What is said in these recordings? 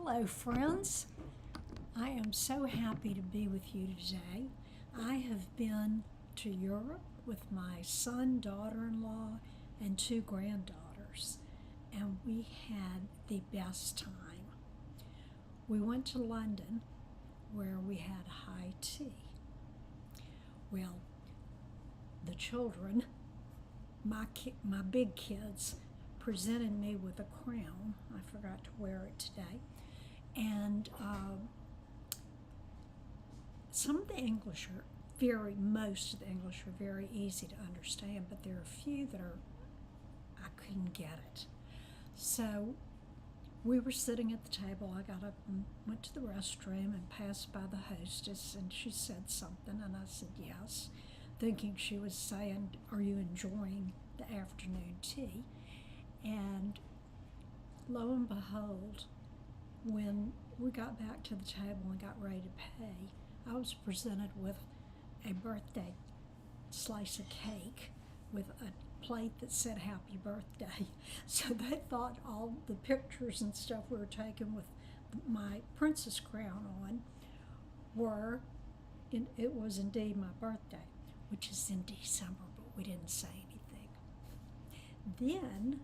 Hello friends, I am so happy to be with you today. I have been to Europe with my son, daughter-in-law, and two granddaughters, and we had the best time. We went to London where we had high tea. Well, the children, my big kids, presented me with a crown. I forgot to wear it today. And most of the English are very easy to understand, but there are a few that I couldn't get it. So we were sitting at the table. I got up and went to the restroom and passed by the hostess, and she said something, and I said yes, thinking she was saying, "Are you enjoying the afternoon tea?" And lo and behold, when we got back to the table and got ready to pay, I was presented with a birthday slice of cake with a plate that said happy birthday. So they thought all the pictures and stuff we were taking with my princess crown on it was indeed my birthday, which is in December, but we didn't say anything. Then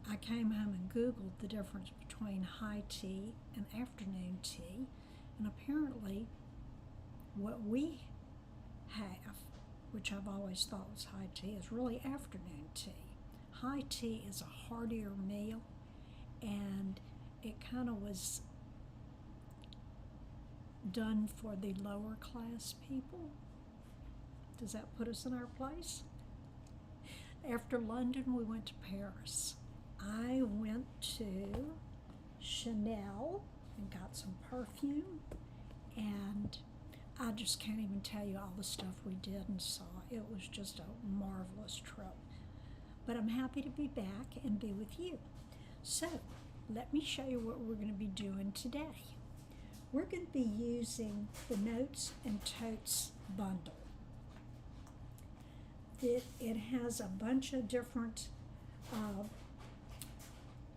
I came home and Googled the difference between high tea and afternoon tea, and apparently what we have, which I've always thought was high tea, is really afternoon tea. High tea is a heartier meal, and it kind of was done for the lower class people. Does that put us in our place? After London, we went to Paris. I went to Chanel and got some perfume, and I just can't even tell you all the stuff we did and saw. It was just a marvelous trip. But I'm happy to be back and be with you. So let me show you what we're going to be doing today. We're going to be using the Notes and Totes Bundle. It has a bunch of different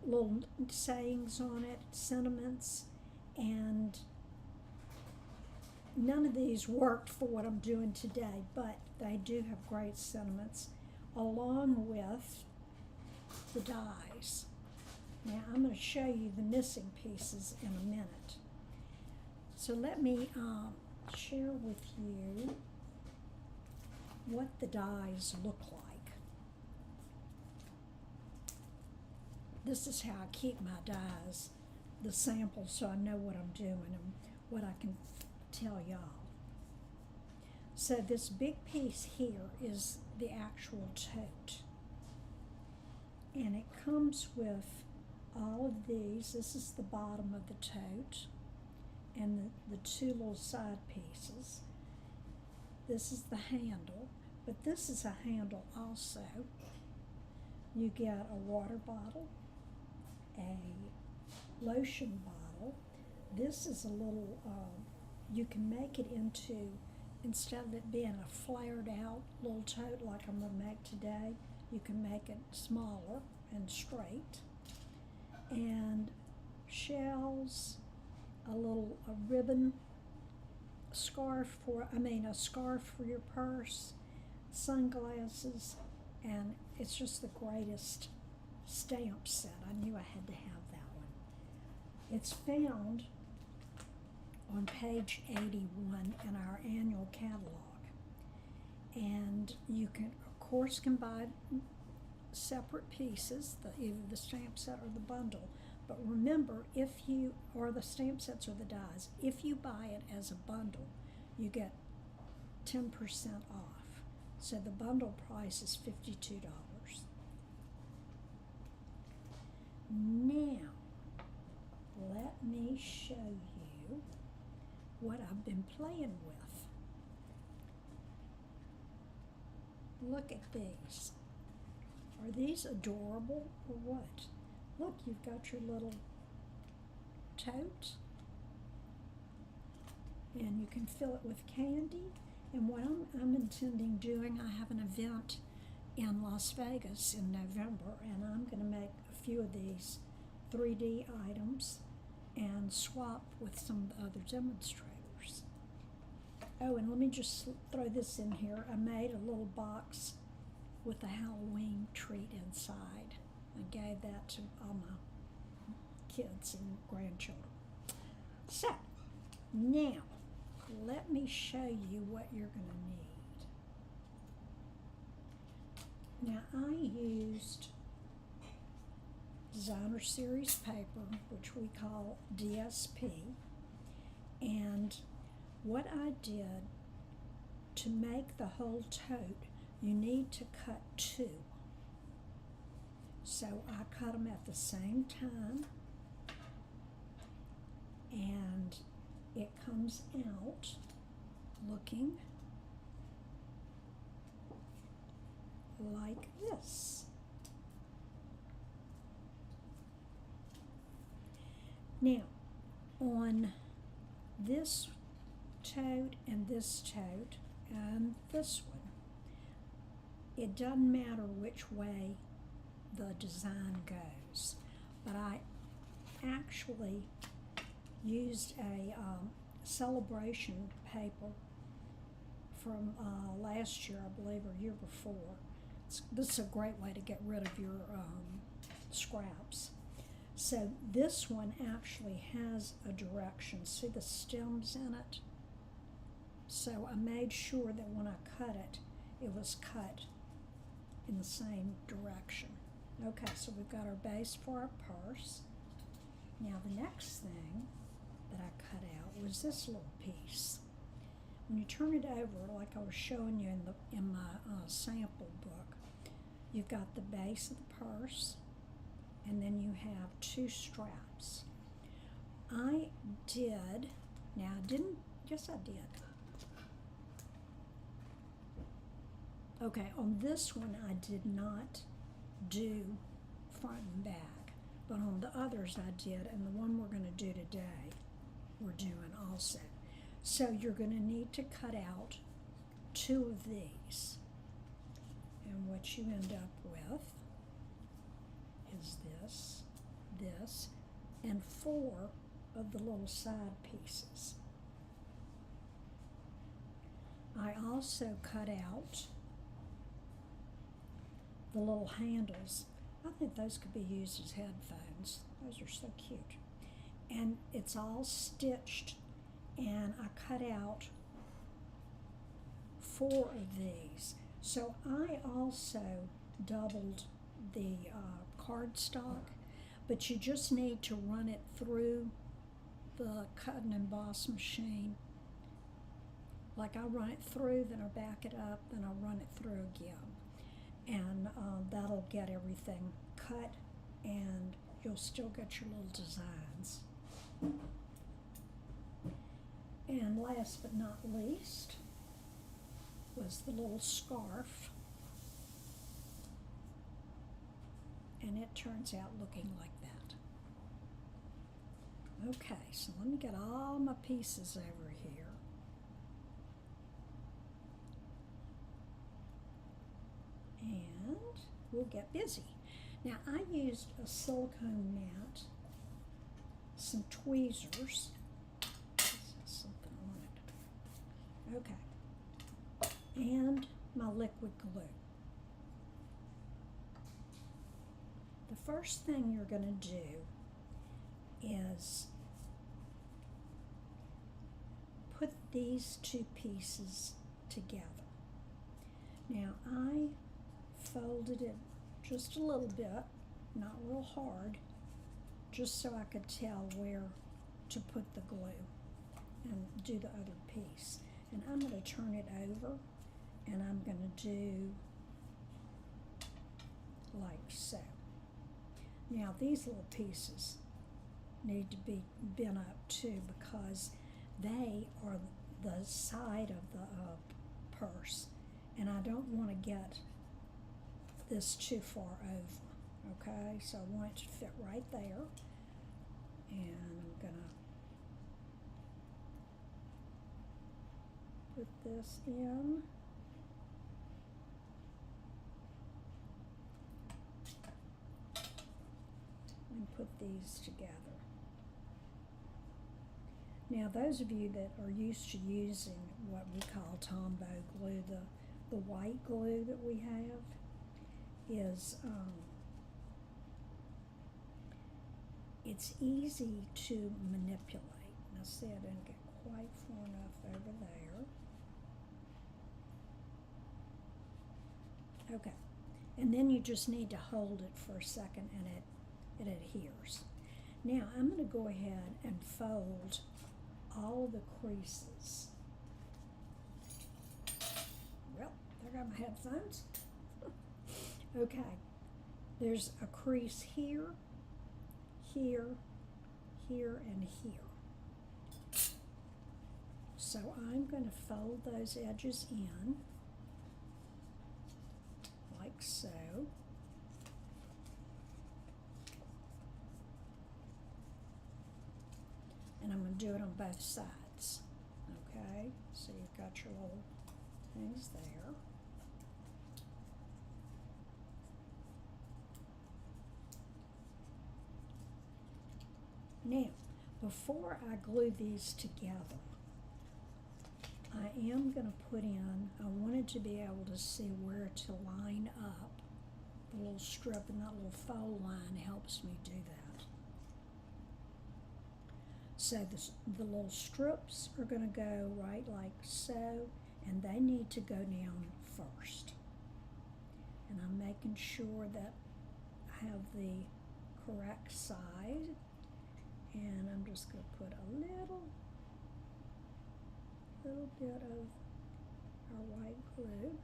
little sayings on it, sentiments, and none of these worked for what I'm doing today, but they do have great sentiments along with the dies. Now I'm going to show you the missing pieces in a minute. So let me share with you what the dies look like. This is how I keep my dies, the samples, so I know what I'm doing and what I can tell y'all. So this big piece here is the actual tote, and it comes with all of these. This is the bottom of the tote and the two little side pieces. This is the handle, but this is a handle also. You get a water bottle, a lotion bottle. This is a little, you can make it into, instead of it being a flared out little tote like I'm going to make today, you can make it smaller and straight. And shells, a ribbon, a scarf for your purse, sunglasses, and it's just the greatest stamp set. I knew I had to have that one. It's found on page 81 in our annual catalog. And you can, of course, buy separate pieces, either the stamp set or the bundle. But remember, or the stamp sets or the dies, if you buy it as a bundle, you get 10% off. So the bundle price is $52. Now, let me show you what I've been playing with. Look at these. Are these adorable or what? Look, you've got your little tote, and you can fill it with candy. And what I'm intending doing, I have an event in Las Vegas in November, and I'm going to make a few of these 3D items and swap with some of the other demonstrators. Oh, and let me just throw this in here. I made a little box with a Halloween treat inside. I gave that to all my kids and grandchildren. So, now, let me show you what you're going to need. Now, I used Designer Series paper, which we call DSP, and what I did to make the whole tote, you need to cut two. So I cut them at the same time, and it comes out looking like this. Now, on this tote and this tote and this one, it doesn't matter which way the design goes, but I actually used a celebration paper from last year, I believe, or year before. This is a great way to get rid of your scraps. So this one actually has a direction. See the stems in it? So I made sure that when I cut it, it was cut in the same direction. Okay, so we've got our base for our purse. Now the next thing that I cut out was this little piece. When you turn it over, like I was showing you in my sample book, you've got the base of the purse, and then you have two straps. I did, now I didn't, yes I did. Okay, on this one I did not do front and back, but on the others I did, and the one we're going to do today, we're doing also. So you're going to need to cut out two of these, and what you end up with is this, and four of the little side pieces. I also cut out the little handles. I think those could be used as headphones. Those are so cute. And it's all stitched, and I cut out four of these. So I also doubled the cardstock, but you just need to run it through the cut and emboss machine. Like I run it through, then I back it up, then I run it through again. And that'll get everything cut, and you'll still get your little designs. And last but not least was the little scarf. And it turns out looking like that. Okay, so let me get all my pieces over here. And we'll get busy. Now I used a silicone mat, some tweezers, this has something on it, okay, and my liquid glue. The first thing you're going to do is put these two pieces together. Now I folded it just a little bit, not real hard, just so I could tell where to put the glue and do the other piece. And I'm going to turn it over, and I'm going to do like so. Now these little pieces need to be bent up too, because they are the side of the purse, and I don't want to get this too far over, okay? So I want it to fit right there, and I'm gonna put this in. And put these together. Now, those of you that are used to using what we call Tombow glue, the white glue that we have is, it's easy to manipulate. Now, see, I didn't get quite far enough over there. Okay, and then you just need to hold it for a second and it adheres. Now, I'm going to go ahead and fold all the creases. Well, there go my headphones. Okay, there's a crease here, here, here, and here. So I'm going to fold those edges in, like so. And I'm going to do it on both sides. Okay, so you've got your little things there. Now, before I glue these together, I am going to put in, I wanted to be able to see where to line up the little strip, and that little fold line helps me do that. So the little strips are going to go right like so, and they need to go down first. And I'm making sure that I have the correct side, and I'm just going to put a little bit of our white glue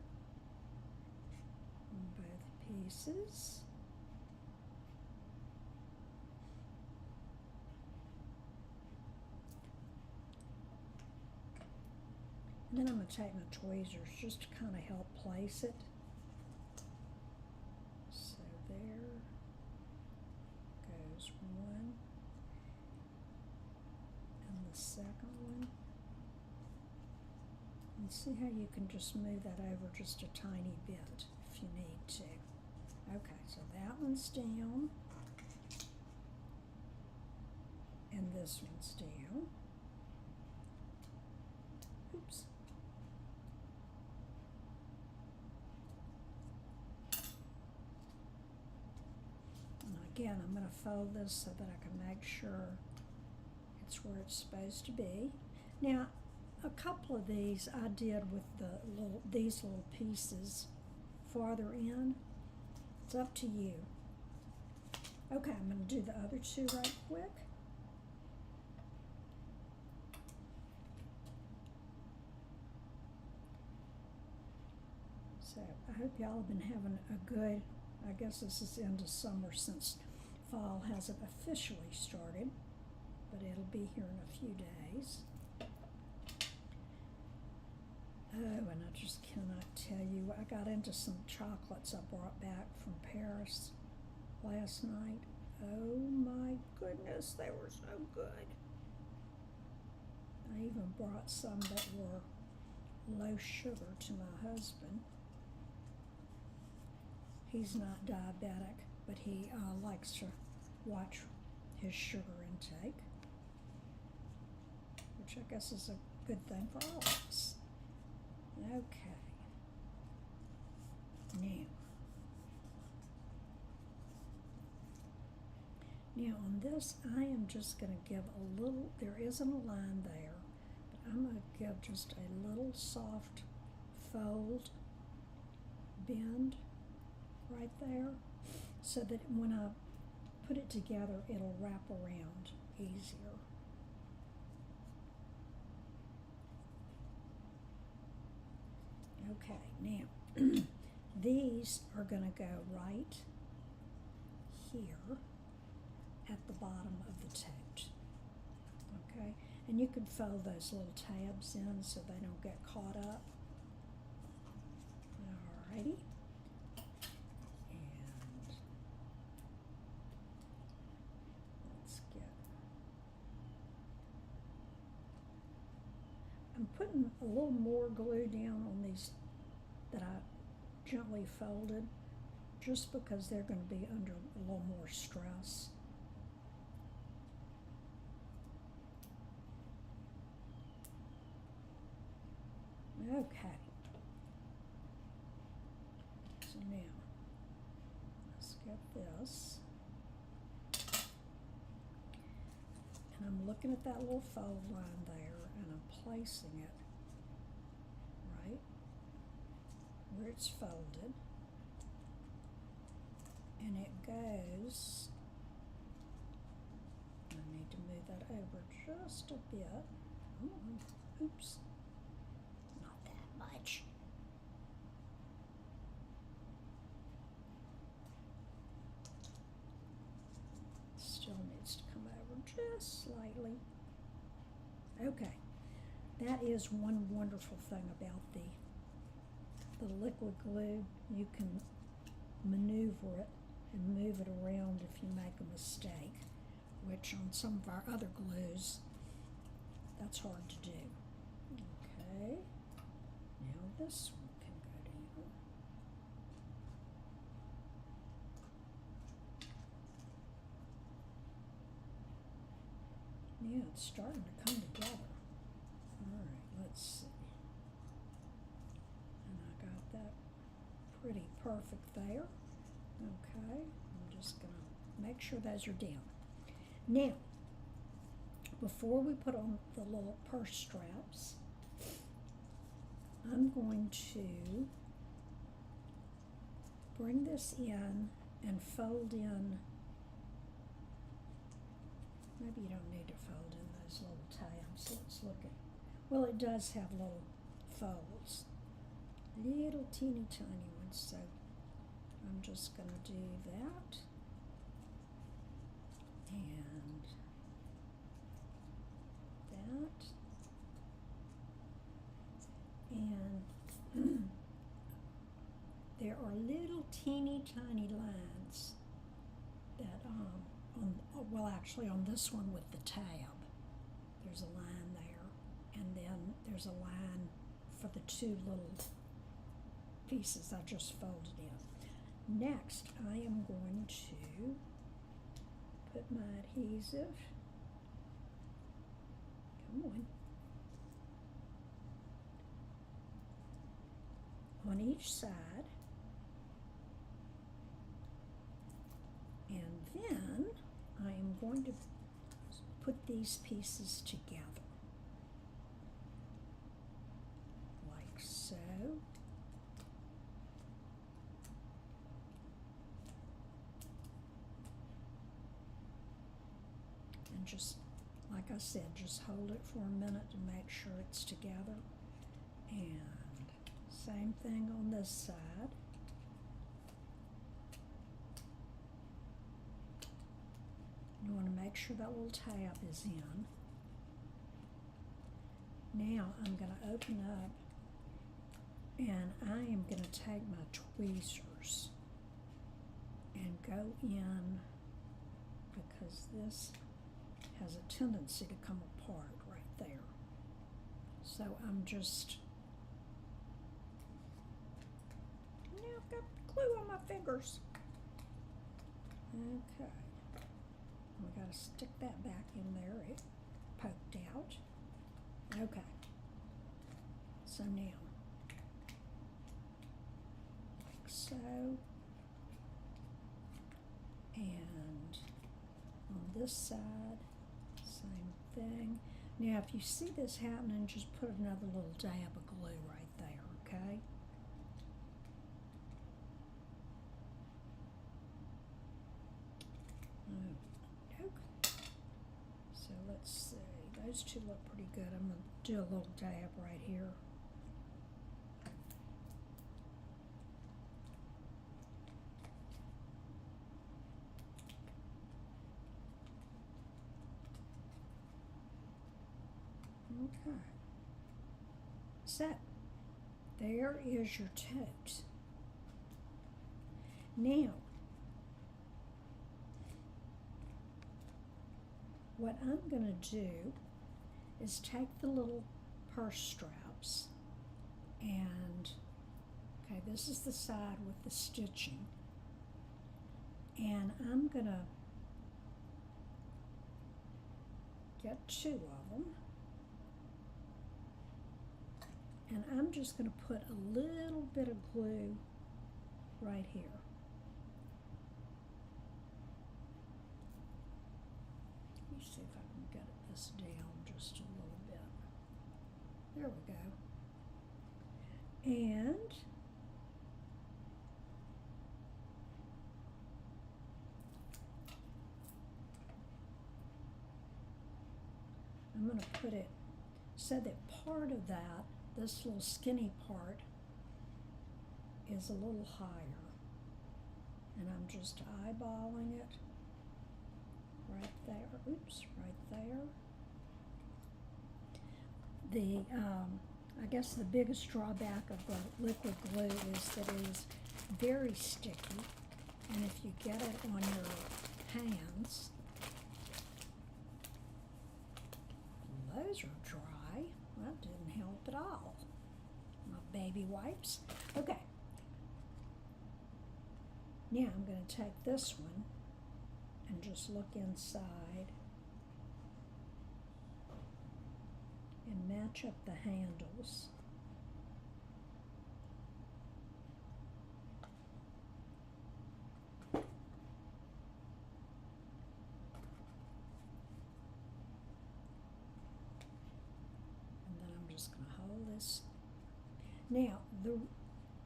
on both pieces. And then I'm going to take my tweezers just to kind of help place it. So there goes one, and the second one. And see how you can just move that over just a tiny bit if you need to. Okay, so that one's down, and this one's down. Oops. And again, I'm going to fold this so that I can make sure it's where it's supposed to be. Now, a couple of these I did with these little pieces farther in. It's up to you. Okay, I'm going to do the other two right quick. So I hope y'all have been having a good, I guess this is the end of summer since fall hasn't officially started, but it'll be here in a few days. Oh, and I just cannot tell you, I got into some chocolates I brought back from Paris last night. Oh my goodness, they were so good. I even brought some that were low sugar to my husband. He's not diabetic, but he likes to watch his sugar intake, which I guess is a good thing for all of us. Okay. Now on this, I am just going to give a little, there isn't a line there, but I'm going to give just a little soft fold bend right there so that when I put it together, it'll wrap around easier. Okay, now these are going to go right here at the bottom of the tote. Okay, and you can fold those little tabs in so they don't get caught up. Alrighty. And let's get, I'm putting a little more glue down on these that I gently folded just because they're going to be under a little more stress. Okay. So now, let's get this. And I'm looking at that little fold line there, and I'm placing it right where it's folded. And it goes, I need to move that over just a bit. Oh, oops, not that much. Still needs to come over just slightly. Okay, that is one wonderful thing about the liquid glue. You can maneuver it and move it around if you make a mistake, which on some of our other glues, that's hard to do. Okay, now this one can go down. Yeah, it's starting to come together. All right, let's see. And I got that pretty perfect there. Okay, I'm just going to make sure those are down. Now, before we put on the little purse straps, I'm going to bring this in and fold in. Maybe you don't need to fold in those little tabs. Let's look at, well, it does have little folds, little teeny tiny ones, so I'm just going to do that, and that, and there are little teeny tiny lines that well, actually on this one with the tab, there's a line there, and then there's a line for the two little pieces I just folded in. Next, I am going to put my adhesive, come on each side, and then I am going to put these pieces together, like so. And just, like I said, just hold it for a minute to make sure it's together. And same thing on this side. You want to make sure that little tab is in. Now I'm going to open up, and I am going to take my tweezers and go in, because this has a tendency to come apart right there. So I'm just, now I've got glue on my fingers. Okay. We got to stick that back in there. It poked out. Okay. So now, like so. And on this side, same thing. Now, if you see this happening, just put another little dab of glue right there, okay? So let's see, those two look pretty good. I'm going to do a little dab right here. Okay. So, there is your tote. Now, what I'm going to do is take the little purse straps and, okay, this is the side with the stitching, and I'm going to get two of them And I'm just going to put a little bit of glue right here. Let me see if I can get this down just a little bit. There we go. And I'm going to put it so that part of that, this little skinny part, is a little higher. And I'm just eyeballing it right there. Oops, right there. I guess the biggest drawback of the liquid glue is that it is very sticky. And if you get it on your hands, those are dry. That didn't help at all. My baby wipes. Okay. Now I'm going to take this one and just look inside and match up the handles. Just going to hold this. Now,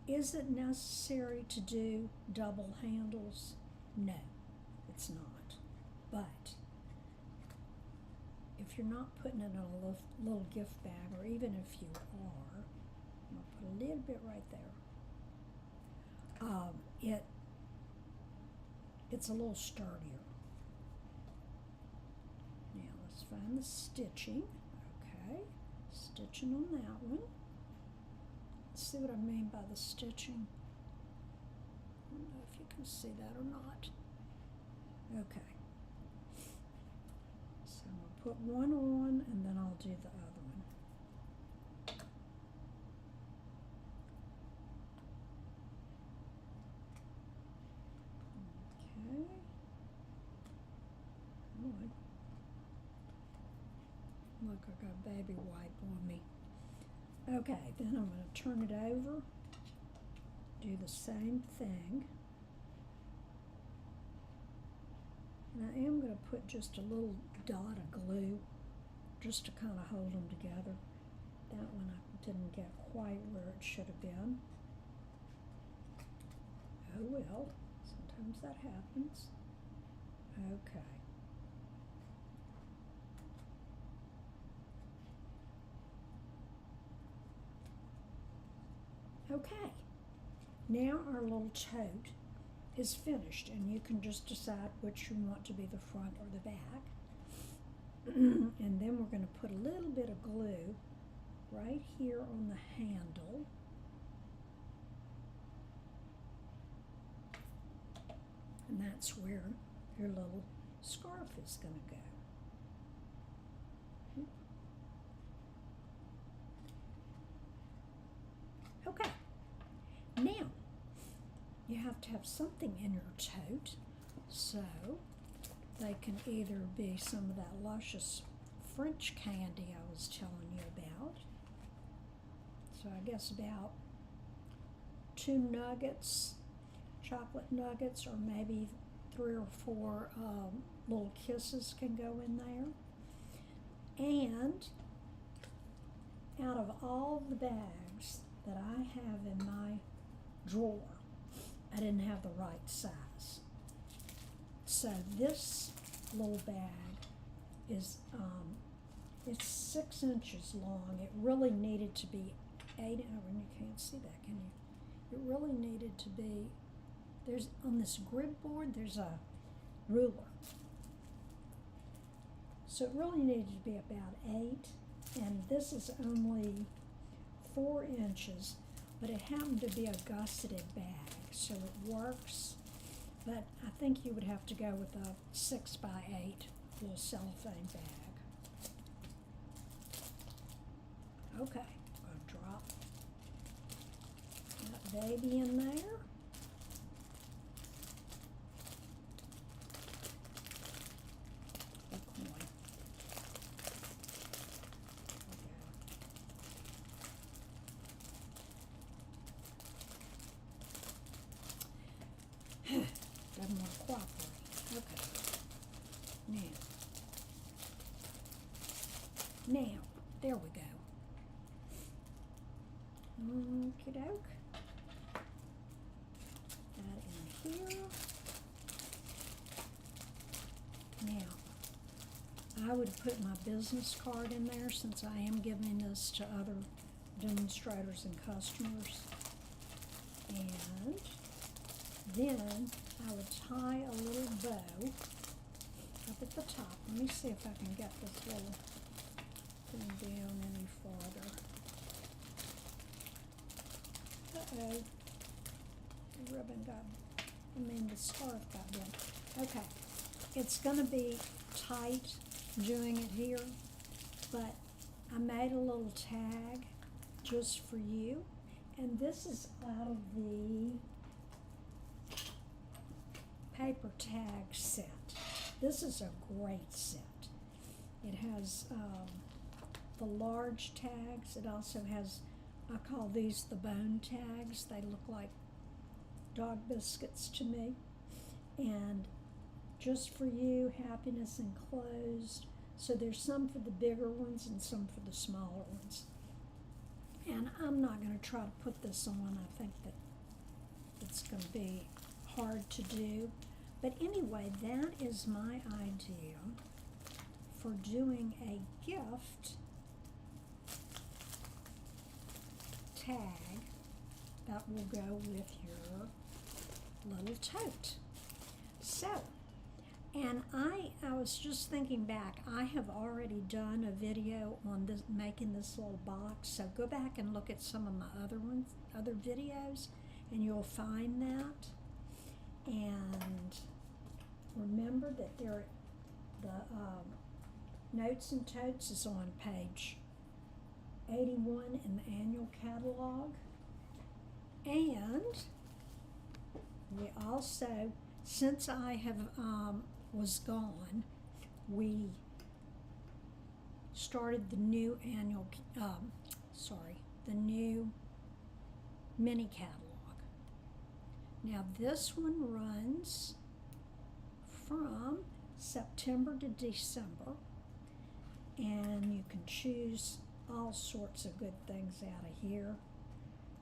is it necessary to do double handles? No, it's not. But if you're not putting it in a little gift bag, or even if you are, I'm going to put a little bit right there. It's a little sturdier. Now let's find the stitching. Okay. Stitching on that one. Let's see what I mean by the stitching. I don't know if you can see that or not. Okay. So I'm going to put one on and then I'll do the other one. Okay. Come on. Look, I got a baby wipe on me. Okay, then I'm going to turn it over, do the same thing. And I am going to put just a little dot of glue just to kind of hold them together. That one I didn't get quite where it should have been. Oh well, sometimes that happens. Okay. Okay, now our little tote is finished, and you can just decide which you want to be the front or the back. And then we're going to put a little bit of glue right here on the handle. And that's where your little scarf is going to go. Okay, now you have to have something in your tote, so they can either be some of that luscious French candy I was telling you about. So I guess about 2 nuggets, chocolate nuggets, or maybe 3 or 4 little kisses can go in there. And out of all the bags that I have in my drawer, I didn't have the right size. So this little bag is, it's 6 inches long. It really needed to be 8, and you can't see that, can you? It really needed to be, there's, on this grid board, there's a ruler. So it really needed to be about 8, and this is only 4 inches, but it happened to be a gusseted bag, so it works. But I think you would have to go with a 6 by 8 little cellophane bag. Okay, I'm going to drop that baby in there. Now, there we go. Okie doke. That in here. Now, I would put my business card in there since I am giving this to other demonstrators and customers. And then I would tie a little bow up at the top. Let me see if I can get this little thing down any farther. Uh-oh. The ribbon the scarf got bent. Okay. It's going to be tight doing it here, but I made a little tag just for you. And this is out of the paper tag set. This is a great set. It has the large tags. It also has, I call these the bone tags. They look like dog biscuits to me. And just for you, happiness enclosed. So there's some for the bigger ones and some for the smaller ones. And I'm not going to try to put this on. I think that it's going to be hard to do. But anyway, that is my idea for doing a gift tag that will go with your little tote. So, and I was just thinking back, I have already done a video on this, making this little box, so go back and look at some of my other videos, and you'll find that. And remember that the Notes and Totes is on page 81 in the annual catalog. And we also, since I have was gone, we started the new annual, the new mini catalog. Now this one runs from September to December, and you can choose all sorts of good things out of here.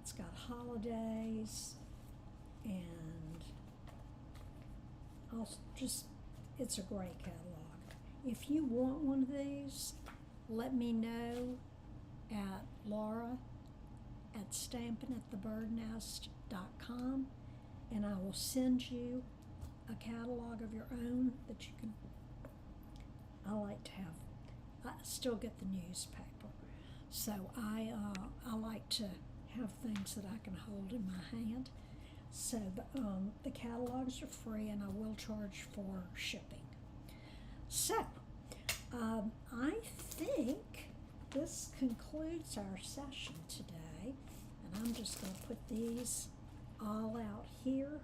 It's got holidays and also just, it's a great catalog. If you want one of these, let me know at Laura at stampingatthebirdnest.com, and I will send you a catalog of your own that you can. I like to have, I still get the newspaper, so I like to have things that I can hold in my hand. So the catalogs are free, and I will charge for shipping. So I think this concludes our session today, and I'm just going to put these all out here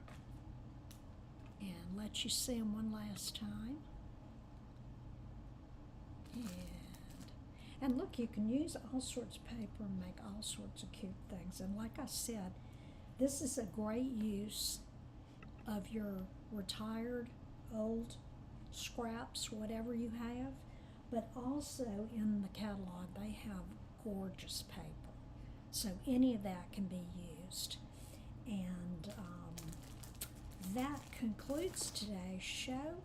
and let you see them one last time. And look, you can use all sorts of paper and make all sorts of cute things. And like I said, this is a great use of your retired old scraps, whatever you have, but also in the catalog they have gorgeous paper. So any of that can be used. And that concludes today's show.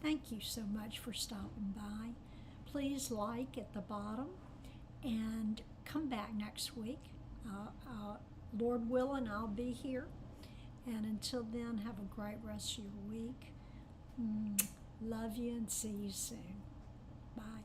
Thank you so much for stopping by. Please like at the bottom and come back next week. Lord willing, I'll be here. And until then, have a great rest of your week. Love you and see you soon. Bye.